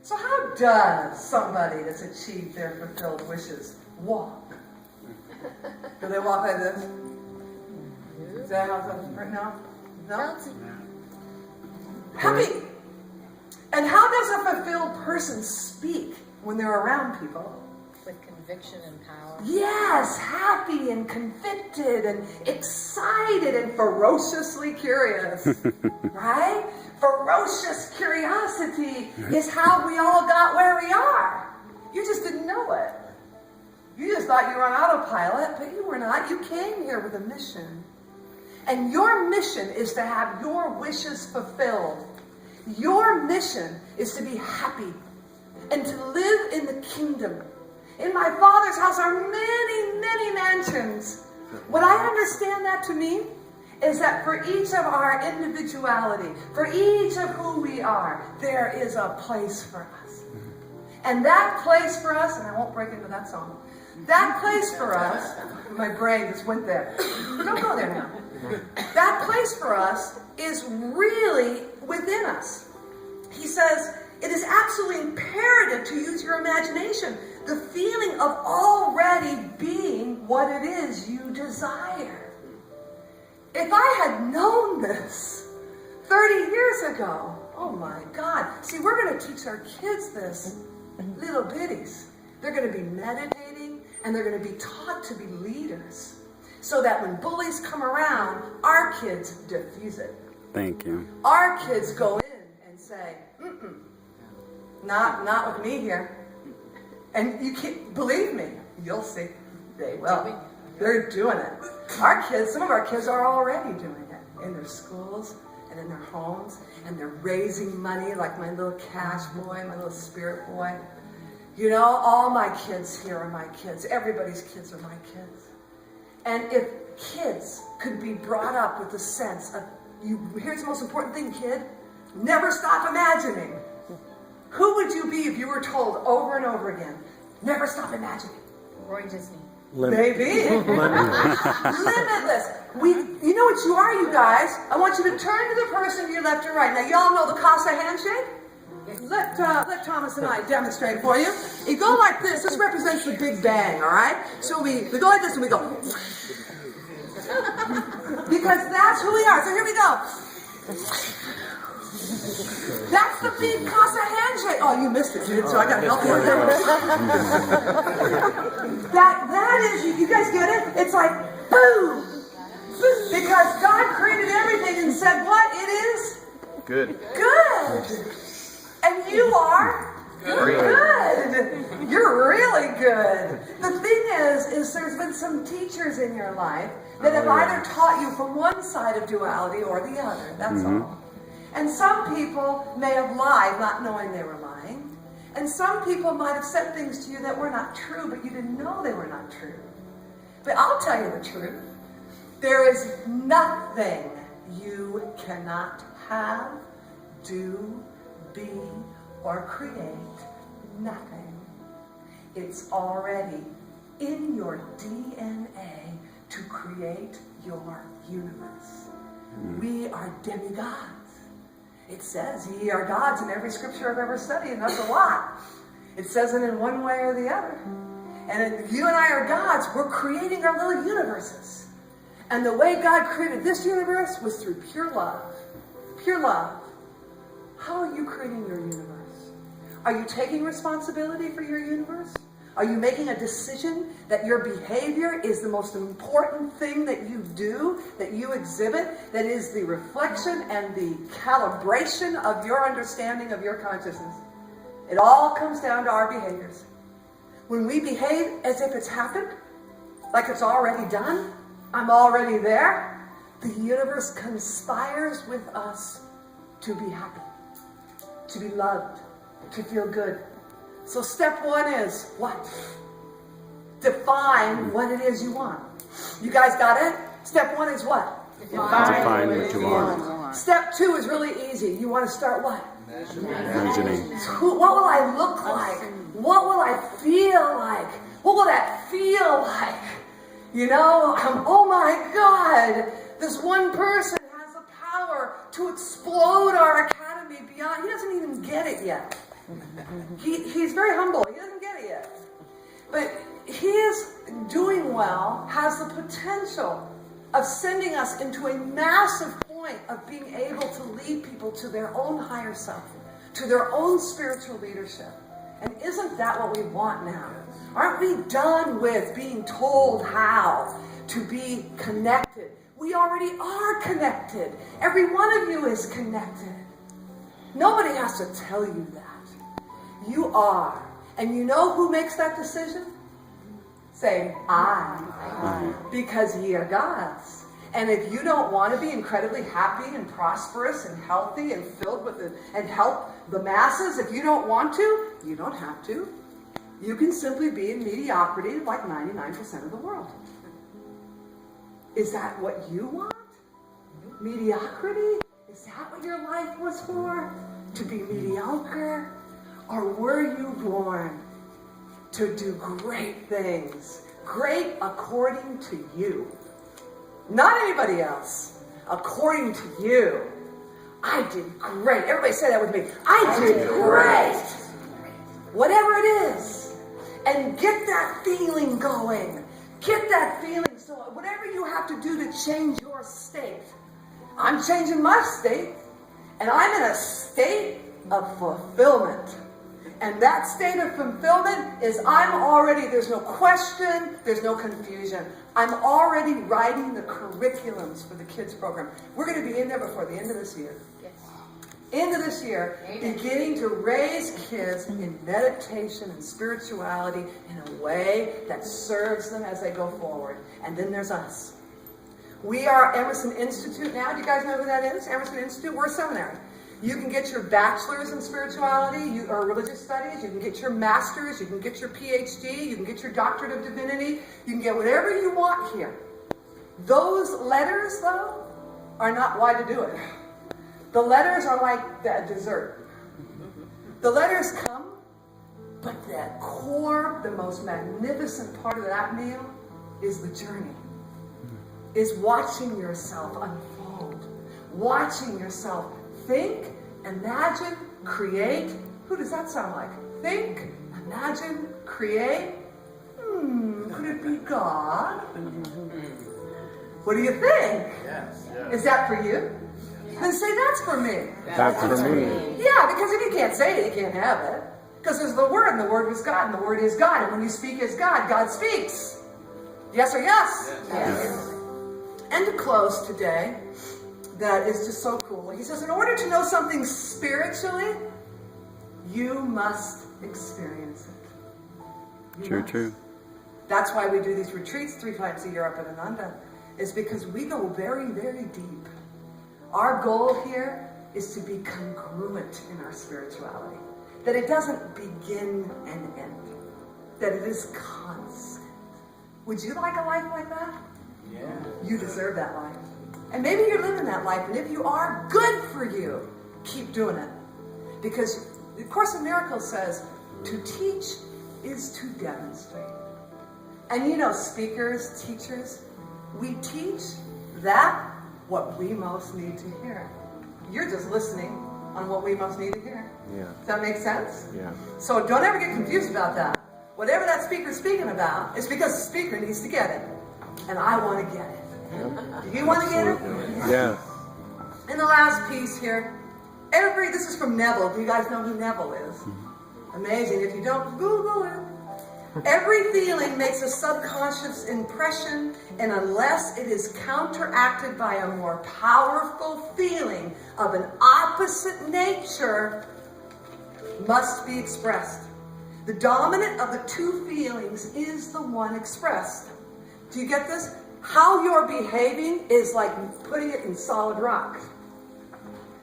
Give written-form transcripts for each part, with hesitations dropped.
So how does somebody that's achieved their fulfilled wishes walk? Do they walk like this? Is that how it's right now? No? Happy. And how does a fulfilled person speak when they're around people? With conviction and power. Yes, happy and convicted and excited and ferociously curious. Right? Ferocious curiosity is how we all got where we are. You just didn't know it. You just thought you were on autopilot, but you were not. You came here with a mission. And your mission is to have your wishes fulfilled. Your mission is to be happy and to live in the kingdom. In my Father's house are many, many mansions. What I understand that to mean is that for each of our individuality, for each of who we are, there is a place for us. And that place for us, and I won't break into that song, that place for us, my brain just went there. Don't go there now. That place for us is really within us. He says, it is absolutely imperative to use your imagination. The feeling of already being what it is you desire. If I had known this 30 years ago, oh my God. See, we're going to teach our kids this, little bitties. They're going to be meditating and they're going to be taught to be leaders. So that when bullies come around, our kids diffuse it. Thank you. Our kids go in and say, not with me here. And you can't believe me. You'll see. They will. They're doing it. Our kids, some of our kids are already doing it in their schools and in their homes, and they're raising money like my little cash boy, my little spirit boy. You know, all my kids here are my kids. Everybody's kids are my kids. And if kids could be brought up with the sense of, here's the most important thing, kid, never stop imagining. Who would you be if you were told over and over again, never stop imagining? Roy Disney. Maybe. Limitless. You know what you are, you guys? I want you to turn to the person to your left and right. Now, y'all know the Casa handshake? Let Thomas and I demonstrate for you. You go like this. This represents the Big Bang, all right? So we go like this and we go. Because that's who we are. So here we go. That's the big Casa handshake. Oh, you missed it, dude, so I got to help you. that is, you guys get it? It's like, boom. Because God created everything and said what? It is? Good. Good. And you are? Good. You're really good. The thing is there's been some teachers in your life that have either taught you from one side of duality or the other. That's all. And some people may have lied, not knowing they were lying. And some people might have said things to you that were not true, but you didn't know they were not true. But I'll tell you the truth. There is nothing you cannot have, do, be, or create. Nothing. It's already in your DNA to create your universe. We are demigods. It says, ye are gods in every scripture I've ever studied, and that's a lot. It says it in one way or the other. And if you and I are gods, we're creating our little universes. And the way God created this universe was through pure love. Pure love. How are you creating your universe? Are you taking responsibility for your universe? Are you making a decision that your behavior is the most important thing that you do, that you exhibit, that is the reflection and the calibration of your understanding of your consciousness? It all comes down to our behaviors. When we behave as if it's happened, like it's already done, I'm already there, the universe conspires with us to be happy, to be loved, to feel good. So step one is what? Define what it is you want. You guys got it? Step one is what? Define what you want. Step two is really easy. You want to start what? Imagining. What will I look like? What will I feel like? What will that feel like? You know, oh my God, this one person has the power to explode our academy beyond. He doesn't even get it yet. He's very humble. He doesn't get it yet. But his doing well has the potential of sending us into a massive point of being able to lead people to their own higher self, to their own spiritual leadership. And isn't that what we want now? Aren't we done with being told how to be connected? We already are connected. Every one of you is connected. Nobody has to tell you that. You are. And you know who makes that decision? Say, I. Because ye are God's. And if you don't want to be incredibly happy and prosperous and healthy and filled with it and help the masses, if you don't want to, you don't have to. You can simply be in mediocrity like 99% of the world. Is that what you want? Mediocrity? Is that what your life was for? To be mediocre? Or were you born to do great things? Great according to you. Not anybody else. According to you. I did great. Everybody say that with me. I did great. Whatever it is. And get that feeling going. Get that feeling. So whatever you have to do to change your state. I'm changing my state. And I'm in a state of fulfillment. And that state of fulfillment is there's no question, there's no confusion. I'm already writing the curriculums for the kids program. We're going to be in there before the end of this year. Yes. End of this year, beginning to raise kids in meditation and spirituality in a way that serves them as they go forward. And then there's us. We are Emerson Institute now. Do you guys know who that is? Emerson Institute. We're a seminary. You can get your bachelor's in spirituality or religious studies. You can get your master's. You can get your PhD. You can get your doctorate of divinity. You can get whatever you want here. Those letters, though, are not why to do it. The letters are like that dessert. The letters come, but that core, the most magnificent part of that meal is the journey. Is watching yourself unfold. Watching yourself think, imagine, create. Who does that sound like? Think, imagine, create. Could it be God? What do you think? Yes. Is that for you? Then say that's for me. That's for me. Yeah, because if you can't say it, you can't have it. Because there's the Word, and the Word was God, and the Word is God. And when you speak as God, God speaks. Yes or yes? Yes. And to close today, that is just so cool. He says, in order to know something spiritually, you must experience it. You must. True. That's why we do these retreats 3 times a year up at Ananda. Is because we go very, very deep. Our goal here is to be congruent in our spirituality. That it doesn't begin and end. That it is constant. Would you like a life like that? Yeah. You deserve that life. And maybe you're living that life, and if you are, good for you. Keep doing it. Because the Course in Miracles says, to teach is to demonstrate. And you know, speakers, teachers, we teach that what we most need to hear. You're just listening on what we most need to hear. Yeah. Does that make sense? Yeah. So don't ever get confused about that. Whatever that speaker's speaking about, it's because the speaker needs to get it. And I want to get it. Do you want to get it? Yeah. And the last piece here, this is from Neville. Do you guys know who Neville is? Amazing. If you don't, Google it. Every feeling makes a subconscious impression, and unless it is counteracted by a more powerful feeling of an opposite nature, must be expressed. The dominant of the two feelings is the one expressed. Do you get this? How you're behaving is like putting it in solid rock.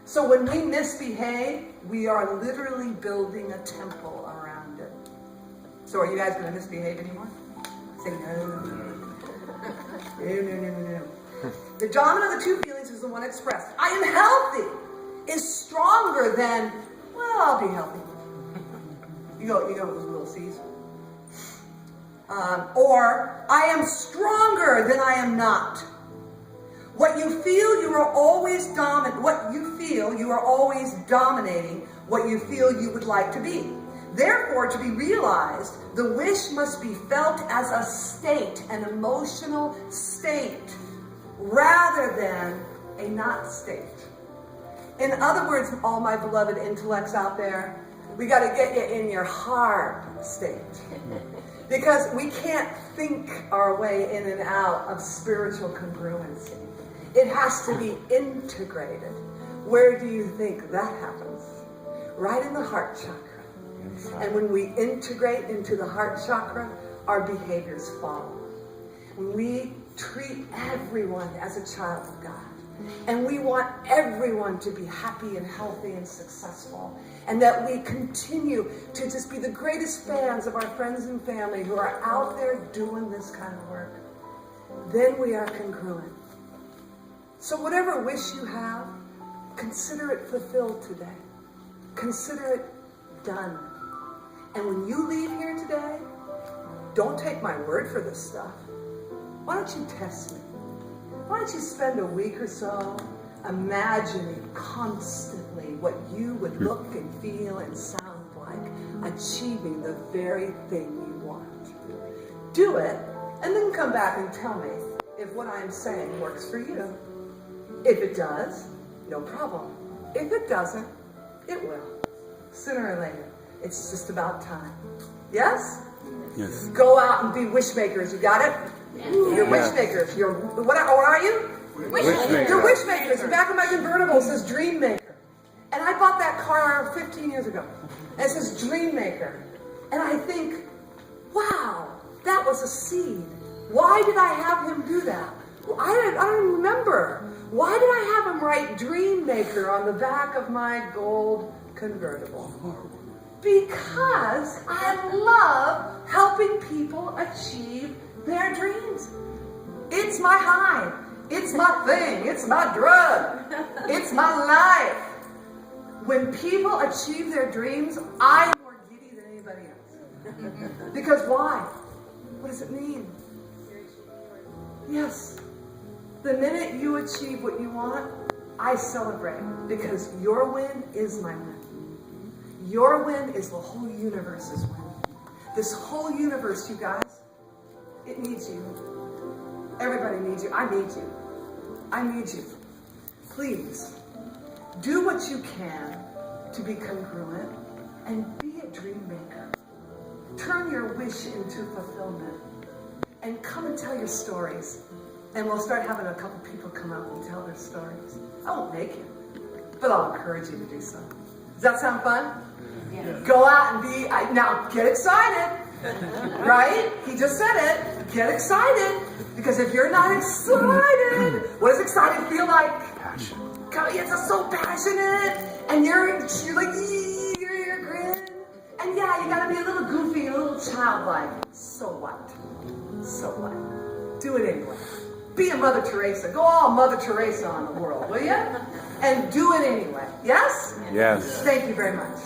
So when we misbehave, we are literally building a temple around it. So are you guys going to misbehave anymore? Say no. No. The dominant of the two feelings is the one expressed. I am healthy is stronger than, well, I'll be healthy. You go with those little C's. Or, I am stronger than I am not. What you feel, you are always dominating. what you feel you would like to be. Therefore, to be realized, the wish must be felt as a state, an emotional state, rather than a not state. In other words, all my beloved intellects out there, we got to get you in your heart state. Because we can't think our way in and out of spiritual congruency. It has to be integrated. Where do you think that happens? Right in the heart chakra. And when we integrate into the heart chakra, our behaviors follow. When we treat everyone as a child of God, and we want everyone to be happy and healthy and successful, and that we continue to just be the greatest fans of our friends and family who are out there doing this kind of work, then we are congruent. So whatever wish you have, consider it fulfilled today. Consider it done. And when you leave here today, don't take my word for this stuff. Why don't you test me? Why don't you spend a week or so imagining constantly what you would look and feel and sound like achieving the very thing you want? Do it, and then come back and tell me if what I'm saying works for you. If it does, no problem. If it doesn't, it will. Sooner or later. It's just about time. Yes? Yes. Go out and be wish makers. You got it? You're wish makers. You're what are you? Wish maker. You're wish makers. The back of my convertible says Dream Maker. And I bought that car 15 years ago. And it says Dream Maker. And I think, wow, that was a seed. Why did I have him do that? Well, I don't remember. Why did I have him write Dream Maker on the back of my gold convertible? Because I love helping people achieve their dreams. It's my high. It's my thing. It's my drug. It's my life. When people achieve their dreams, I'm more giddy than anybody else. Because why? What does it mean? Yes. The minute you achieve what you want, I celebrate. Because your win is my win. Your win is the whole universe's win. This whole universe, you guys, it needs you. Everybody needs you. I need you. I need you. Please, do what you can to be congruent and be a dream maker. Turn your wish into fulfillment. And come and tell your stories. And we'll start having a couple people come out and tell their stories. I won't make you, but I'll encourage you to do so. Does that sound fun? Yes. Go out and be, now get excited, right? He just said it, get excited. Because if you're not excited, what does excited feel like? Passion. God, it's so passionate. And you're like, you're grin. And yeah, you gotta be a little goofy, a little childlike. So what? So what? Do it anyway. Be a Mother Teresa. Go all Mother Teresa on the world, will you? And do it anyway. Yes? Yes. Thank you very much.